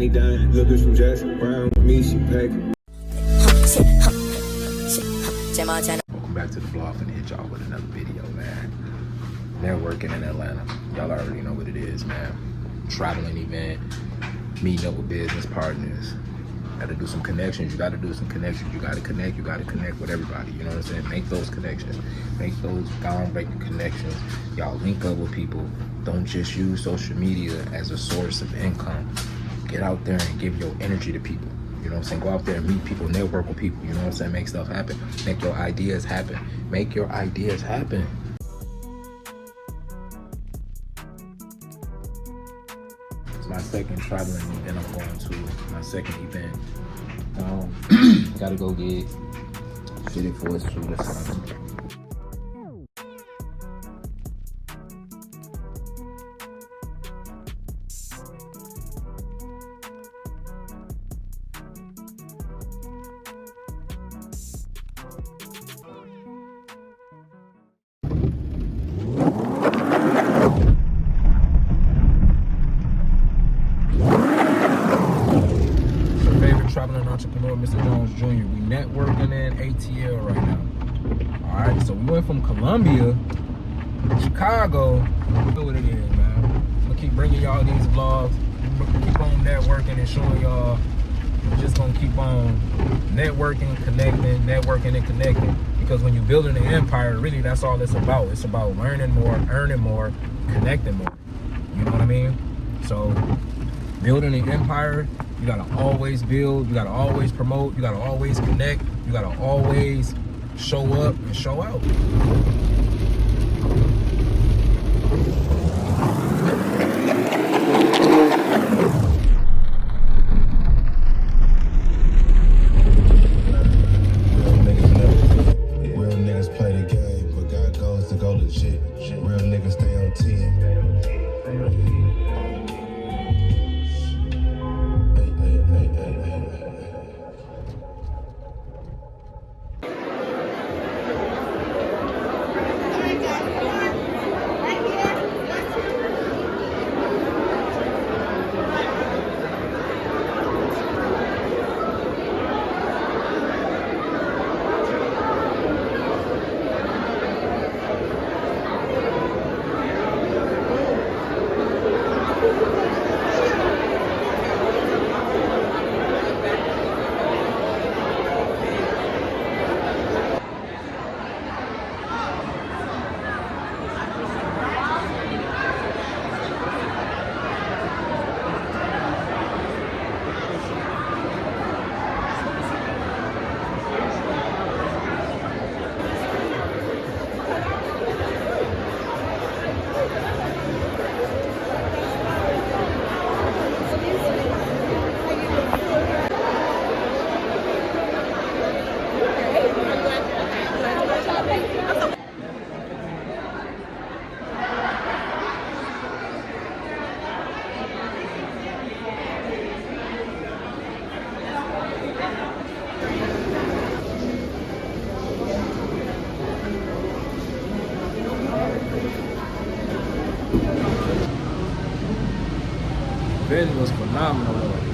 money down. Little bitch from Jackson Brown with me, she pack. Welcome back to the vlog. I'm gonna hit y'all with another video, man. Networking in Atlanta. Y'all already know what it is, man. Traveling event, meeting up with business partners. Gotta do some connections. You gotta do some connections. You gotta connect. You gotta connect with everybody. You know what I'm saying? Make those connections. Make those groundbreaking connections. Y'all link up with people. Don't just use social media as a source of income. Get out there and give your energy to people. You know what I'm saying? Go out there and meet people, network with people. You know what I'm saying? Make stuff happen. Make your ideas happen. Make your ideas happen. It's my second traveling event I'm going to. My second event. Gotta go get fitted for a suit or something. Traveling entrepreneur, Mr. Jones Jr. We networking in ATL right now. All right, so we went from Columbia to Chicago. You know what it is, man. I'm gonna keep bringing y'all these vlogs. We're gonna keep on networking and showing y'all. We're just gonna keep on networking, networking and connecting. Because when you're building an empire, really that's all it's about. It's about learning more, earning more, connecting more. You know what I mean? So building an empire, you gotta always build, you gotta always promote, you gotta always connect, you gotta always show up and show out. Real niggas play the game, but God goes to go legit. Real niggas stay on 10. The event was phenomenal.